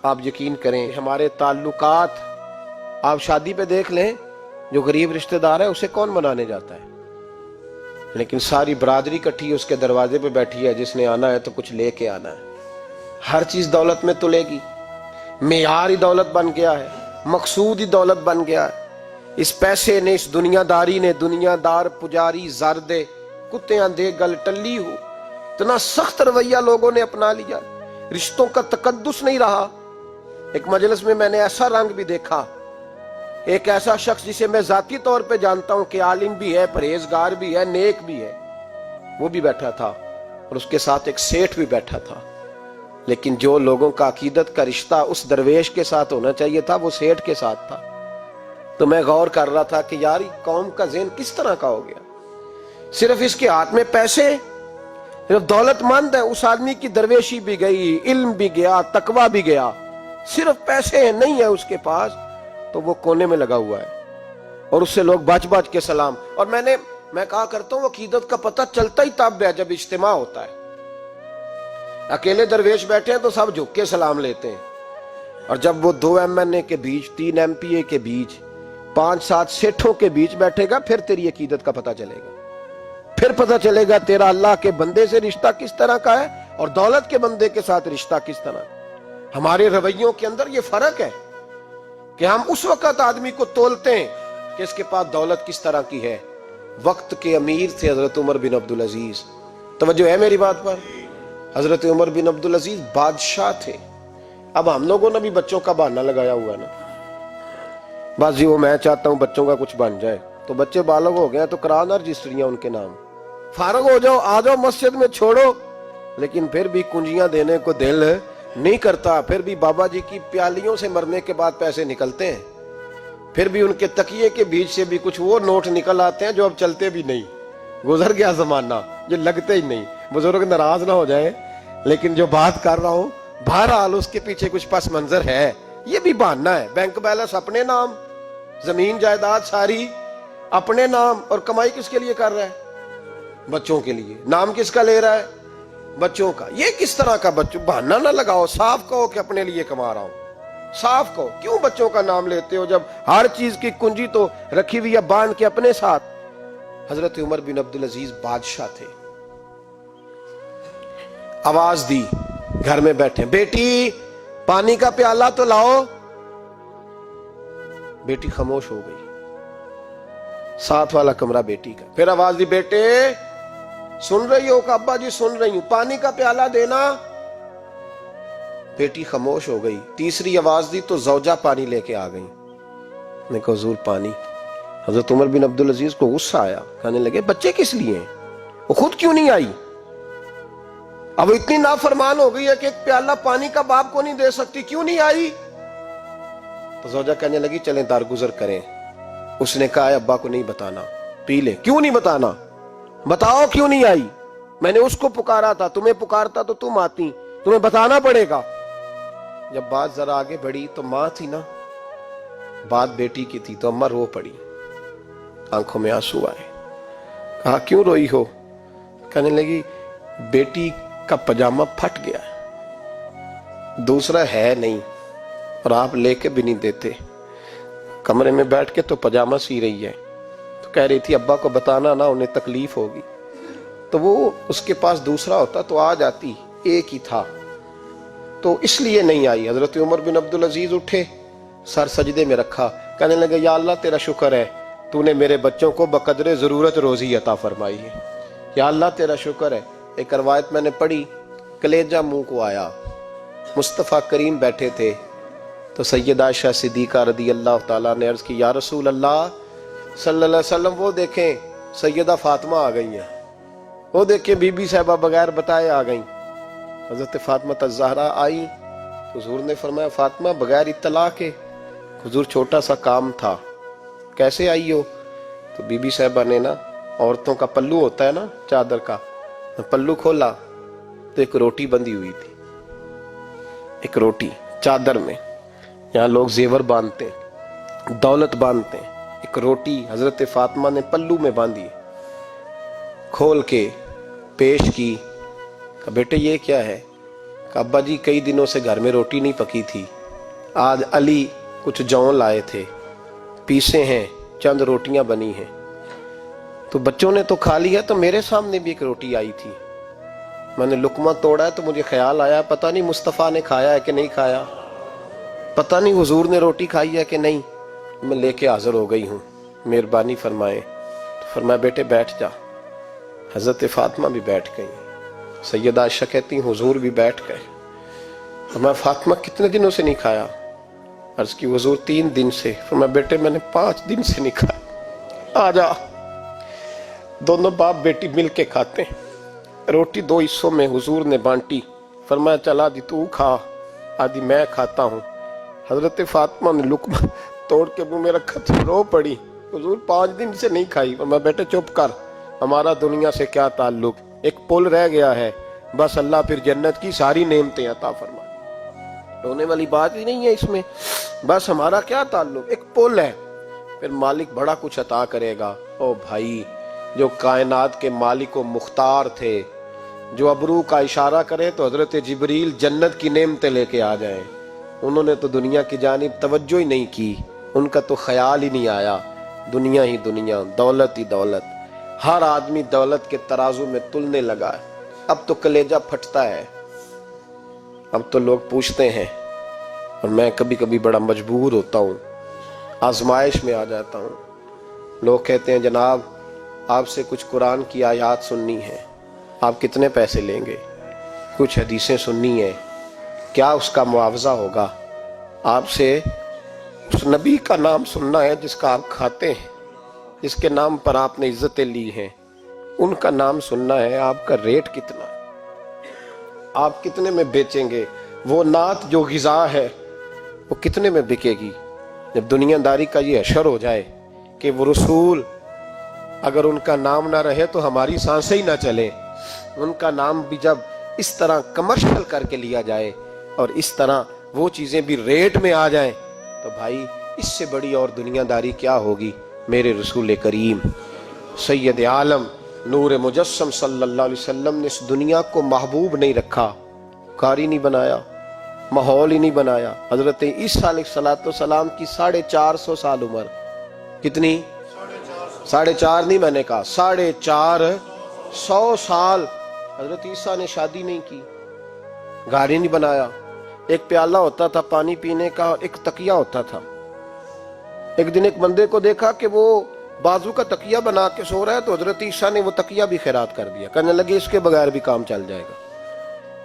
آپ یقین کریں ہمارے تعلقات آپ شادی پہ دیکھ لیں، جو غریب رشتہ دار ہے اسے کون منانے جاتا ہے؟ لیکن ساری برادری کٹھی اس کے دروازے پہ بیٹھی ہے، جس نے آنا ہے تو کچھ لے کے آنا ہے۔ ہر چیز دولت میں تلے گی، معیار ہی دولت بن گیا ہے، مقصود ہی دولت بن گیا ہے۔ اس پیسے نے، اس دنیا داری نے، دنیا دار پجاری زردے کتیاں دے گل ٹلی ہو، اتنا سخت رویہ لوگوں نے اپنا لیا، رشتوں کا تقدس نہیں رہا۔ ایک مجلس میں نے ایسا رنگ بھی دیکھا، ایک ایسا شخص جسے میں ذاتی طور پہ جانتا ہوں کہ عالم بھی ہے، پرہیزگار بھی ہے، نیک بھی ہے، وہ بھی بیٹھا تھا اور اس کے ساتھ ایک سیٹھ بھی بیٹھا تھا، لیکن جو لوگوں کا عقیدت کا رشتہ اس درویش کے ساتھ ہونا چاہیے تھا وہ سیٹھ کے ساتھ تھا۔ تو میں غور کر رہا تھا کہ یار قوم کا ذہن کس طرح کا ہو گیا، صرف اس کے ہاتھ میں پیسے، صرف دولت مند ہے، اس آدمی کی درویشی بھی گئی، علم بھی گیا، تقوی بھی گیا، صرف پیسے نہیں ہے اس کے پاس تو وہ کونے میں لگا ہوا ہے، اور اس سے لوگ بچ بچ کے سلام۔ اور میں کہا کرتا ہوں عقیدت کا پتہ چلتا ہی تب ہے جب اجتماع ہوتا ہے۔ اکیلے درویش بیٹھے ہیں تو سب جھک کے سلام لیتے ہیں، اور جب وہ 2 MNA کے بیچ، 3 MPA کے بیچ، 5-7 سیٹھوں کے بیچ بیٹھے گا، پھر تیری عقیدت کا پتہ چلے گا، پھر پتہ چلے گا تیرا اللہ کے بندے سے رشتہ کس طرح کا ہے اور دولت کے بندے کے ساتھ رشتہ کس طرح کا۔ ہمارے رویوں کے اندر یہ فرق ہے کہ ہم اس وقت آدمی کو تولتے ہیں کہ اس کے پاس دولت کس طرح کی ہے۔ وقت کے امیر تھے حضرت عمر بن عبدالعزیز، توجہ ہے میری بات پر؟ حضرت عمر بن عبدالعزیز بادشاہ تھے۔ اب ہم لوگوں نے بھی بچوں کا بہانہ لگایا ہوا ہے نا، بس جی وہ میں چاہتا ہوں بچوں کا کچھ بن جائے، تو بچے بالغ ہو گئے تو کرانا رجسٹریاں ان کے نام، فارغ ہو جاؤ، آ جاؤ مسجد میں چھوڑو، لیکن پھر بھی کنجیاں دینے کو دل نہیں کرتا، پھر بھی بابا جی کی پیالیوں سے مرنے کے بعد پیسے نکلتے ہیں، پھر بھی ان کے تکیے کے بیچ سے بھی کچھ وہ نوٹ نکل آتے ہیں جو اب چلتے بھی نہیں، گزر گیا زمانہ، جو لگتے ہی نہیں۔ بزرگ ناراض نہ ہو جائیں، لیکن جو بات کر رہا ہوں بہرحال اس کے پیچھے کچھ پس منظر ہے، یہ بھی بہانہ ہے۔ بینک بیلنس اپنے نام، زمین جائیداد ساری اپنے نام، اور کمائی کس کے لیے کر رہا ہے؟ بچوں کے لیے۔ نام کس کا لے رہا ہے؟ بچوں کا۔ یہ کس طرح کا بچوں؟ بہانہ نہ لگاؤ، صاف کہو کہ اپنے لیے کما رہا ہوں، صاف کہو۔ کیوں بچوں کا نام لیتے ہو جب ہر چیز کی کنجی تو رکھی ہوئی ہے باندھ کے اپنے ساتھ؟ حضرت عمر بن عبدالعزیز بادشاہ تھے، آواز دی، گھر میں بیٹھے، بیٹی پانی کا پیالہ تو لاؤ۔ بیٹی خاموش ہو گئی، ساتھ والا کمرہ بیٹی کا۔ پھر آواز دی، بیٹے سن رہی ہو؟ کہ ابا جی سن رہی ہوں، پانی کا پیالہ دینا۔ بیٹی خاموش ہو گئی۔ تیسری آواز دی تو زوجہ پانی لے کے آ گئی۔ میں کہا حضور پانی۔ حضرت عمر بن عبدالعزیز کو غصہ آیا، کہنے لگے بچے کس لیے ہیں، وہ خود کیوں نہیں آئی؟ اب اتنی نافرمان ہو گئی ہے کہ ایک پیالہ پانی کا باپ کو نہیں دے سکتی، کیوں نہیں آئی؟ تو زوجہ کہنے لگی چلیں درگزر کریں۔ اس نے کہا ابا کو نہیں بتانا، پی لے۔ کیوں نہیں بتانا؟ بتاؤ کیوں نہیں آئی؟ میں نے اس کو پکارا تھا، تمہیں پکارتا تو تم آتی، تمہیں بتانا پڑے گا۔ جب بات ذرا آگے بڑھی تو ماں تھی نا، بات بیٹی کی تھی، تو اماں رو پڑی، آنکھوں میں آنسو آئے۔ کہا کیوں روئی ہو؟ کہنے لگی بیٹی کا پجامہ پھٹ گیا، دوسرا ہے نہیں، اور آپ لے کے بھی نہیں دیتے، کمرے میں بیٹھ کے تو پجامہ سی رہی ہے، تو کہہ رہی تھی ابا کو بتانا نا، انہیں تکلیف ہوگی، تو وہ اس کے پاس دوسرا ہوتا تو آ جاتی، ایک ہی تھا، تو اس لیے نہیں آئی۔ حضرت عمر بن عبدالعزیز اٹھے، سر سجدے میں رکھا، کہنے لگے یا اللہ تیرا شکر ہے، تو نے میرے بچوں کو بقدر ضرورت روزی عطا فرمائی ہے، یا اللہ تیرا شکر ہے۔ ایک روایت میں نے پڑھی، کلیجہ منہ کو آیا، مصطفیٰ کریم بیٹھے تھے، تو سیدہ عائشہ صدیقہ رضی اللہ تعالیٰ نے عرض کی یا رسول اللہ صلی اللہ علیہ وسلم، وہ دیکھیں سیدہ فاطمہ آ گئی ہیں، وہ دیکھیں بی بی صاحبہ بغیر بتائے آ گئیں۔ حضرت فاطمہ الزہرا آئی، حضور نے فرمایا فاطمہ بغیر اطلاع کے؟ حضور چھوٹا سا کام تھا۔ کیسے آئی ہو؟ تو بی بی صاحبہ نے نا، عورتوں کا پلو ہوتا ہے نا چادر کا، پلو کھولا تو ایک روٹی بندھی ہوئی تھی، ایک روٹی چادر میں، یہاں لوگ زیور باندھتے ہیں، دولت باندھتے ہیں، ایک روٹی حضرت فاطمہ نے پلو میں باندھی، کھول کے پیش کی۔ کہا بیٹے یہ کیا ہے؟ کہ ابا جی کئی دنوں سے گھر میں روٹی نہیں پکی تھی، آج علی کچھ جون لائے تھے، پیسے ہیں، چند روٹیاں بنی ہیں، تو بچوں نے تو کھا لیا، تو میرے سامنے بھی ایک روٹی آئی تھی، میں نے لقمہ توڑا ہے تو مجھے خیال آیا پتہ نہیں مصطفیٰ نے کھایا ہے کہ نہیں کھایا، پتہ نہیں حضور نے روٹی کھائی ہے کہ نہیں، میں لے کے حاضر ہو گئی ہوں، مہربانی فرمائیں۔ تو فرمایا بیٹے بیٹھ جا۔ حضرت فاطمہ بھی بیٹھ گئی، سیدہ عائشہ کہتی ہیں حضور بھی بیٹھ گئے۔ فرمایا فاطمہ کتنے دنوں سے نہیں کھایا؟ عرض کی حضور 3 دن سے۔ فرمایا بیٹے میں نے 5 دن سے نہیں کھایا، آ جا۔ دونوں باپ بیٹی مل کے کھاتے ہیں۔ روٹی 2 حصوں میں حضور نے بانٹی، فرمایا چلا آدھی تو کھا، آدھی میں کھاتا ہوں۔ حضرت فاطمہ نے لقمہ توڑ کے منہ میں رکھا تو رو پڑی، حضور 5 دن سے نہیں کھائی۔ فرمایا بیٹے چپ کر، ہمارا دنیا سے کیا تعلق، ایک پل رہ گیا ہے، بس اللہ پھر جنت کی ساری نعمتیں عطا فرمائے، رونے والی بات ہی نہیں ہے اس میں، بس ہمارا کیا تعلق، ایک پل ہے، پھر مالک بڑا کچھ عطا کرے گا۔ او بھائی، جو کائنات کے مالک و مختار تھے، جو ابرو کا اشارہ کرے تو حضرت جبریل جنت کی نعمتیں لے کے آ جائیں، انہوں نے تو دنیا کی جانب توجہ ہی نہیں کی، ان کا تو خیال ہی نہیں آیا، دنیا ہی دنیا، دولت ہی دولت، ہر آدمی دولت کے ترازو میں تلنے لگا ہے۔ اب تو کلیجہ پھٹتا ہے، اب تو لوگ پوچھتے ہیں، اور میں کبھی کبھی بڑا مجبور ہوتا ہوں، آزمائش میں آ جاتا ہوں، لوگ کہتے ہیں جناب آپ سے کچھ قرآن کی آیات سننی ہے، آپ کتنے پیسے لیں گے؟ کچھ حدیثیں سننی ہیں، کیا اس کا معاوضہ ہوگا؟ آپ سے اس نبی کا نام سننا ہے جس کا آپ کھاتے ہیں، جس کے نام پر آپ نے عزتیں لی ہیں، ان کا نام سننا ہے، آپ کا ریٹ کتنا ہے، آپ کتنے میں بیچیں گے؟ وہ نعت جو غذا ہے وہ کتنے میں بکے گی؟ جب دنیا داری کا یہ حشر ہو جائے کہ وہ رسول اگر ان کا نام نہ رہے تو ہماری سانسیں ہی نہ چلیں، ان کا نام بھی جب اس طرح کمرشل کر کے لیا جائے اور اس طرح وہ چیزیں بھی ریٹ میں آ جائیں، تو بھائی اس سے بڑی اور دنیا داری کیا ہوگی؟ میرے رسول کریم سید عالم نور مجسم صلی اللہ علیہ وسلم نے اس دنیا کو محبوب نہیں رکھا، کاری نہیں بنایا، ماحول ہی نہیں بنایا۔ حضرت عیسیٰ علیہ السلام کی 450 سال عمر، کتنی؟ 4.5 نہیں، میں نے کہا 450 سال حضرت عیسیٰ نے شادی نہیں کی، گھر ہی نہیں بنایا، ایک پیالہ ہوتا تھا پانی پینے کا، ایک تکیہ ہوتا تھا۔ ایک دن ایک بندے کو دیکھا کہ وہ بازو کا تکیہ بنا کے سو رہا ہے، تو حضرت عیسیٰ نے وہ تکیہ بھی خیرات کر دیا، کہنے لگے اس کے بغیر بھی کام چل جائے گا۔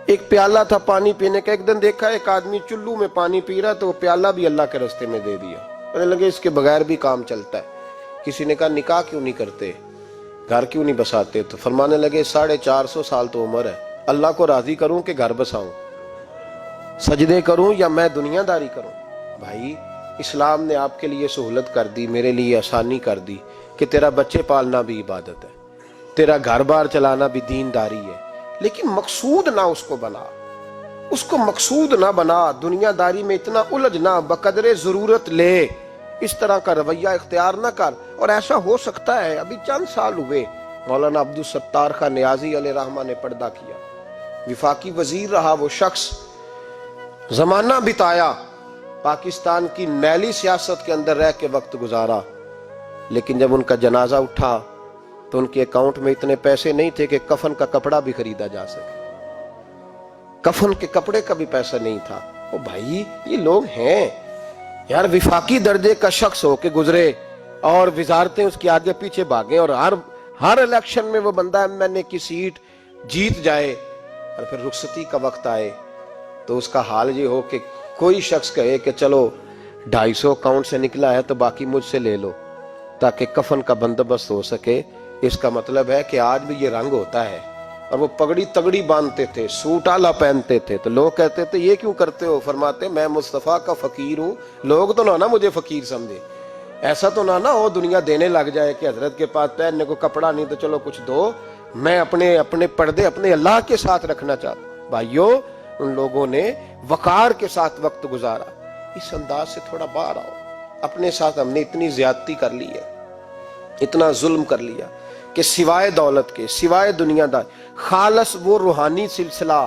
ایک پیالہ تھا پانی پینے کا، ایک دن دیکھا ایک آدمی چلو میں پانی پی رہا، تو وہ پیالہ بھی اللہ کے راستے میں دے دیا، کہنے لگے اس کے بغیر بھی کام چلتا ہے۔ کسی نے کہا نکاح کیوں نہیں کرتے، گھر کیوں نہیں بساتے؟ تو فرمانے لگے 450 سال تو عمر ہے، اللہ کو راضی کروں کہ گھر بساؤں، سجدے کروں یا میں دنیا داری کروں؟ بھائی اسلام نے آپ کے لیے سہولت کر دی، میرے لیے آسانی کر دی کہ تیرا بچے پالنا بھی عبادت ہے، تیرا گھر بار چلانا بھی دینداری ہے، لیکن مقصود نہ اس کو بنا، اس کو مقصود نہ بنا، دنیا داری میں اتنا الجھ نہ، بقدر ضرورت لے، اس طرح کا رویہ اختیار نہ کر۔ اور ایسا ہو سکتا ہے، ابھی چند سال ہوئے مولانا عبدالستار خان نیازی علیہ رحمہ نے پردہ کیا، وفاقی وزیر رہا وہ شخص، زمانہ بتایا، پاکستان کی میلی سیاست کے اندر رہ کے وقت گزارا، لیکن جب ان کا جنازہ اٹھا تو ان کے اکاؤنٹ میں اتنے پیسے نہیں تھے کہ کفن کا کپڑا بھی خریدا جا سکے، کفن کے کپڑے کا بھی پیسہ نہیں تھا۔ او بھائی یہ لوگ ہیں یار، وفاقی درجے کا شخص ہو کے گزرے اور وزارتیں اس کے آگے پیچھے بھاگیں، اور ہر الیکشن میں وہ بندہ MNA کی سیٹ جیت جائے، اور پھر رخصتی کا وقت آئے تو اس کا حال یہ ہو کہ کوئی شخص کہے کہ چلو 250 اکاؤنٹ سے نکلا ہے تو باقی مجھ سے لے لو تاکہ کفن کا بندوبست ہو سکے۔ اس کا مطلب ہے کہ آج بھی یہ رنگ ہوتا ہے، اور وہ پگڑی تگڑی باندھتے تھے، سوٹ آلا پہنتے تھے، تو لوگ کہتے تھے یہ کیوں کرتے ہو؟ فرماتے میں مصطفیٰ کا فقیر ہوں، لوگ تو نہ مجھے فقیر سمجھے، ایسا تو نہ ہو دنیا دینے لگ جائے کہ حضرت کے پاس پہننے کو کپڑا نہیں تو چلو کچھ دو، میں اپنے پردے اپنے اللہ کے ساتھ رکھنا چاہتا ہوں۔ بھائیو ان لوگوں نے وقار کے ساتھ وقت گزارا، اس انداز سے تھوڑا باہر آؤ۔ اپنے ساتھ ہم نے اتنی زیادتی کر لی ہے، اتنا ظلم کر لیا کہ سوائے دولت کے، سوائے دنیا دار، خالص وہ روحانی سلسلہ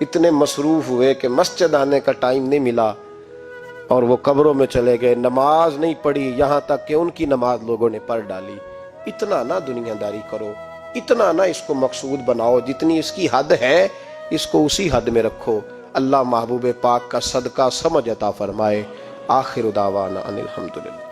اتنے مصروف ہوئے کہ مسجد آنے کا ٹائم نہیں ملا اور وہ قبروں میں چلے گئے، نماز نہیں پڑھی، یہاں تک کہ ان کی نماز لوگوں نے پڑھ ڈالی۔ اتنا نہ دنیا داری کرو، اتنا نہ اس کو مقصود بناؤ، جتنی اس کی حد ہے اس کو اسی حد میں رکھو۔ اللہ محبوب پاک کا صدقہ سمجھ عطا فرمائے۔ آخر دعوانا ان الحمدللہ۔